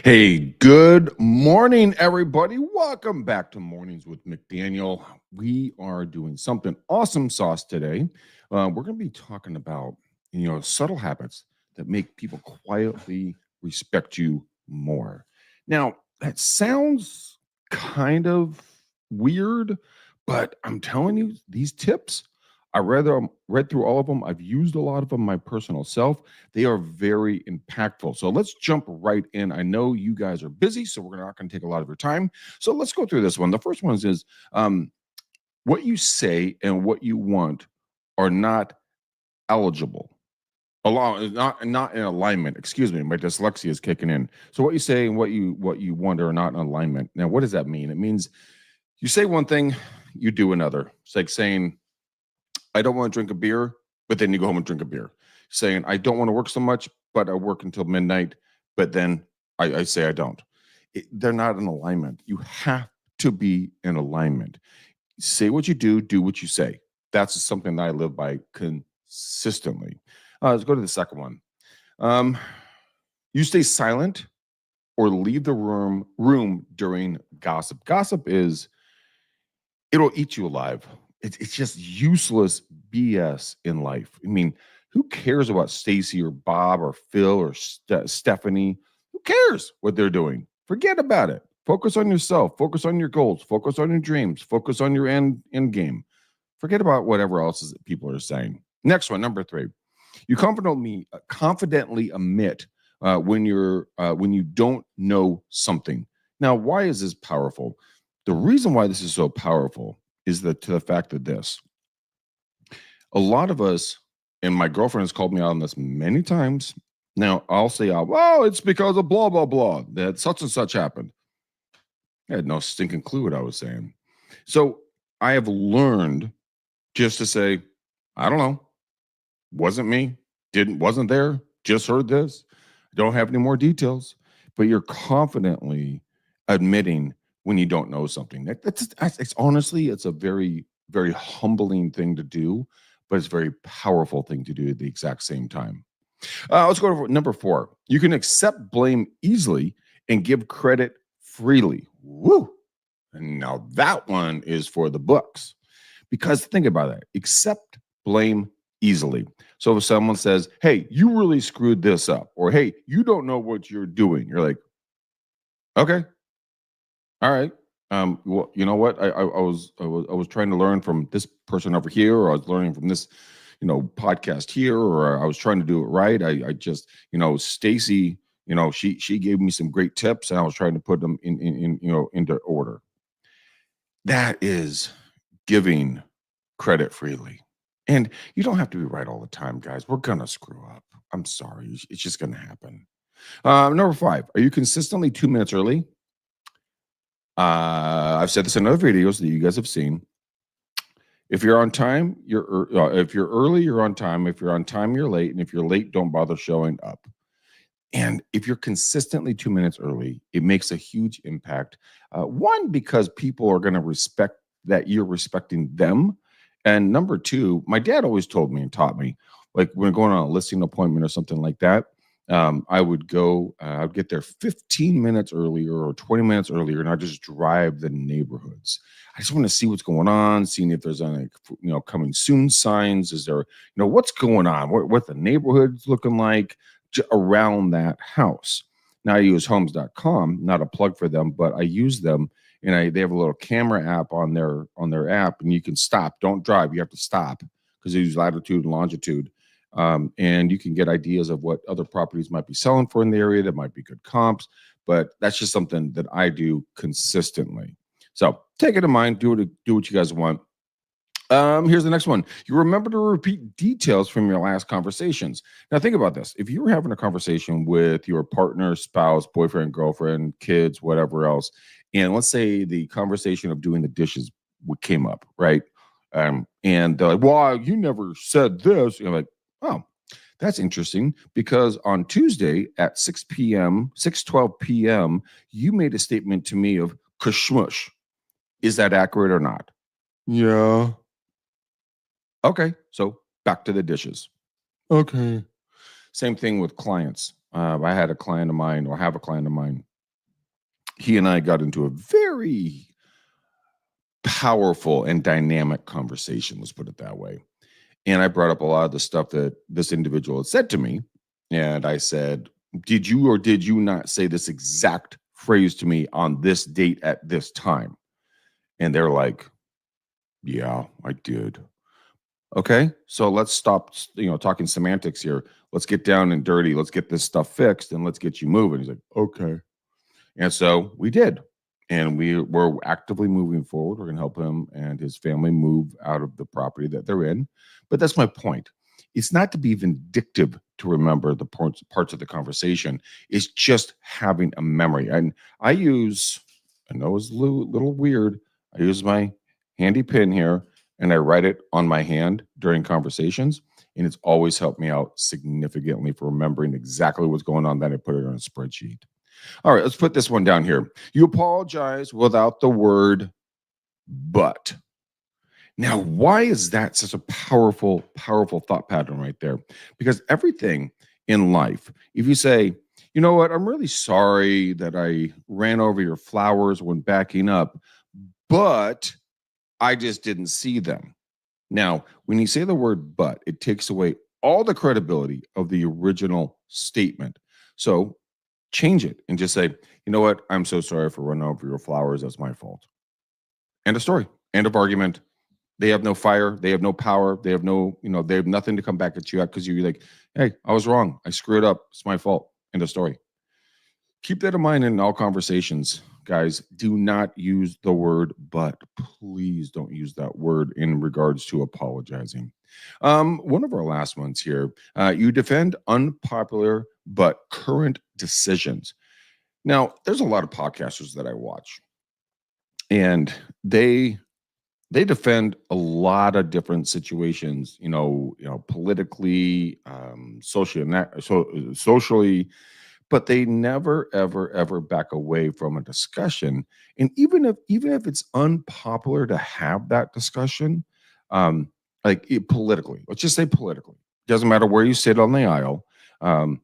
Hey, good morning, everybody. Welcome back to Mornings with McDaniel. We are doing something awesome sauce today. We're going to be talking about, subtle habits that make people quietly respect you more. Now, that sounds kind of weird, but I'm telling you, these tips, read through all of them. I've used a lot of them my personal self. They are very impactful. So let's jump right in. I know you guys are busy, so we're not going to take a lot of your time. So let's go through this one. The first one is what you say and what you want are not eligible. Along not in alignment. Excuse me, my dyslexia is kicking in. So what you say and what you want are not in alignment. Now, what does that mean? It means you say one thing, you do another. It's like saying, I don't want to drink a beer, but then you go home and drink a beer. Saying, I don't want to work so much, but I work until midnight, but then I say I don't. They're not in alignment. You have to be in alignment. Say what you do what you say. That's something that I live by consistently. Let's go to the second one. Um, you stay silent or leave the room during gossip. Gossip is it'll eat you alive. It's just useless BS in life. I mean, who cares about Stacy or Bob or Phil or Stephanie? Who cares what they're doing? Forget about it. Focus on yourself. Focus on your goals. Focus on your dreams. Focus on your end game. Forget about whatever else people are saying. Next one, number 3. You confidently admit when you don't know something. Now, why is this powerful? The reason why this is so powerful is that to the fact that a lot of us, and my girlfriend has called me out on this many times. Now I'll say, well, it's because of blah, blah, blah, that such and such happened. I had no stinking clue what I was saying. So I have learned just to say, I don't know, wasn't me, wasn't there, just heard this, don't have any more details, but you're confidently admitting when you don't know something. It's honestly, it's a very, very humbling thing to do, but it's a very powerful thing to do at the exact same time. Let's go to number 4. You can accept blame easily and give credit freely. Woo! And now that one is for the books. Because think about that. Accept blame easily. So if someone says, hey, you really screwed this up, or hey, you don't know what you're doing, you're like, okay, all right. Well, you know what? I was trying to learn from this person over here, or I was learning from this, podcast here, or I was trying to do it right. I just, Stacy, she gave me some great tips, and I was trying to put them into order. That is giving credit freely. And you don't have to be right all the time, guys. We're gonna screw up. I'm sorry. It's just gonna happen. Number 5. Are you consistently 2 minutes early? I've said this in other videos that you guys have seen. If you're on time, if you're early, you're on time. If you're on time, you're late. And if you're late, don't bother showing up. And if you're consistently 2 minutes early, it makes a huge impact. One, because people are going to respect that you're respecting them. And number 2, my dad always told me and taught me, like when going on a listing appointment or something like that, I'd get there 15 minutes earlier or 20 minutes earlier, and I just drive the neighborhoods. I just want to see what's going on, seeing if there's any, coming soon signs. Is there, what's going on? What the neighborhood's looking like around that house. Now I use homes.com, not a plug for them, but I use them, and they have a little camera app on their app, and you can stop. Don't drive. You have to stop because they use latitude and longitude. And you can get ideas of what other properties might be selling for in the area that might be good comps. But that's just something that I do consistently. So take it in mind. Do what you guys want. Here's the next one. You remember to repeat details from your last conversations. Now, think about this. If you were having a conversation with your partner, spouse, boyfriend, girlfriend, kids, whatever else, and let's say the conversation of doing the dishes came up, right? And they're like, well, you never said this. You're like, oh, that's interesting, because on Tuesday at 6 p.m., 6:12 p.m., you made a statement to me of kashmush. Is that accurate or not? Yeah. Okay, so back to the dishes. Okay. Same thing with clients. I had a client of mine, or have a client of mine. he and I got into a very powerful and dynamic conversation, let's put it that way. And I brought up a lot of the stuff that this individual had said to me. And I said, did you or did you not say this exact phrase to me on this date at this time? And they're like, yeah, I did. Okay, so let's stop, talking semantics here. Let's get down and dirty. Let's get this stuff fixed and let's get you moving. He's like, okay. And so we did. And we're actively moving forward. We're going to help him and his family move out of the property that they're in. But that's my point. It's not to be vindictive to remember the parts of the conversation. It's just having a memory. And I know it's a little weird. I use my handy pen here and I write it on my hand during conversations. And it's always helped me out significantly for remembering exactly what's going on. Then I put it on a spreadsheet. All right, let's put this one down here. You apologize without the word but. Now, why is that such a powerful, powerful thought pattern right there? Because everything in life, if you say, you know what, I'm really sorry that I ran over your flowers when backing up, but I just didn't see them. Now, when you say the word but, it takes away all the credibility of the original statement. So change it and just say, you know what? I'm so sorry for running over your flowers. That's my fault. End of story. End of argument. They have no fire. They have no power. They have they have nothing to come back at you at because you're like, hey, I was wrong. I screwed up. It's my fault. End of story. Keep that in mind in all conversations, guys. Do not use the word but. Please don't use that word in regards to apologizing. One of our last ones here, you defend unpopular but current decisions. Now, there's a lot of podcasters that I watch, and they defend a lot of different situations, politically, socially, but they never, ever, ever back away from a discussion. And even if it's unpopular to have that discussion, politically, let's just say politically, doesn't matter where you sit on the aisle, um,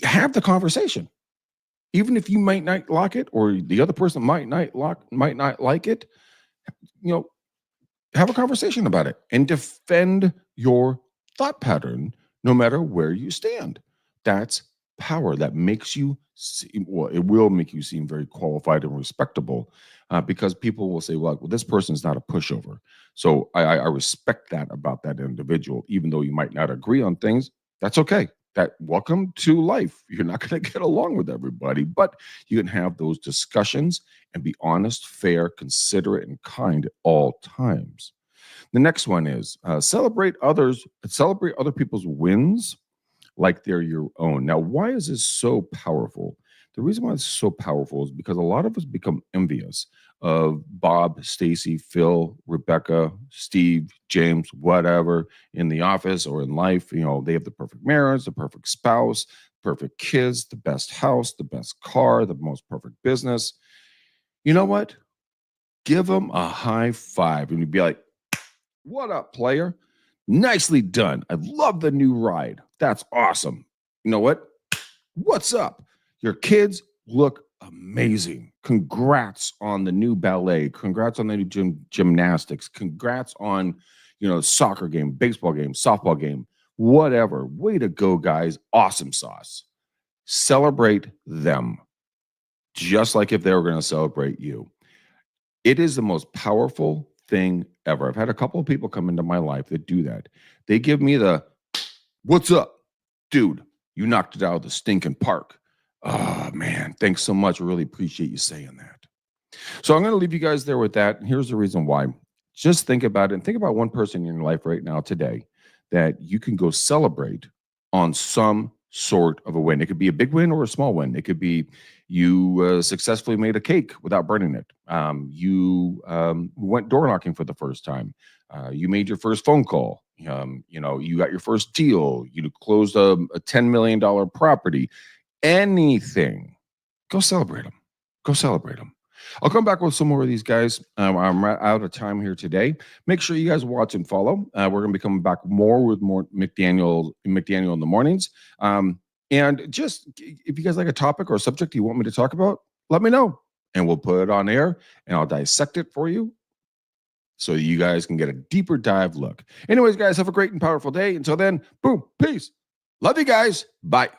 have the conversation. Even if you might not like it, or the other person might not like it, you know, have a conversation about it and defend your thought pattern no matter where you stand. That's power. That makes you it will make you seem very qualified and respectable, because people will say, well, this person's not a pushover. So I respect that about that individual, even though you might not agree on things. That's okay. That welcome to life. You're not going to get along with everybody, but you can have those discussions and be honest, fair, considerate, and kind at all times. The next one is celebrate other people's wins like they're your own. Now, why is this so powerful? The reason why it's so powerful is because a lot of us become envious of Bob, Stacy, Phil, Rebecca, Steve, James, whatever in the office or in life. They have the perfect marriage, the perfect spouse, perfect kids, the best house, the best car, the most perfect business. You know what? Give them a high five and you'd be like, what up, player? Nicely done. I love the new ride. That's awesome. You know what? What's up? Your kids look amazing. Congrats on the new ballet. Congrats on the new gymnastics. Congrats on, soccer game, baseball game, softball game, whatever. Way to go, guys. Awesome sauce. Celebrate them just like if they were going to celebrate you. It is the most powerful thing ever. I've had a couple of people come into my life that do that. They give me the, what's up? Dude, you knocked it out of the stinking park. Oh, man, thanks so much. I really appreciate you saying that. So I'm going to leave you guys there with that. And here's the reason why. Just think about it and think about one person in your life right now today that you can go celebrate on some sort of a win. It could be a big win or a small win. It could be you successfully made a cake without burning it. You went door knocking for the first time. You made your first phone call. You got your first deal. You closed a $10 million property. Anything. Go celebrate them. Go celebrate them. I'll come back with some more of these guys. I'm out of time here today. Make sure you guys watch and follow. We're going to be coming back more with more McDaniel in the mornings. And just if you guys like a topic or a subject you want me to talk about, let me know and we'll put it on air and I'll dissect it for you so you guys can get a deeper dive look. Anyways, guys, have a great and powerful day. Until then, boom, peace. Love you guys. Bye.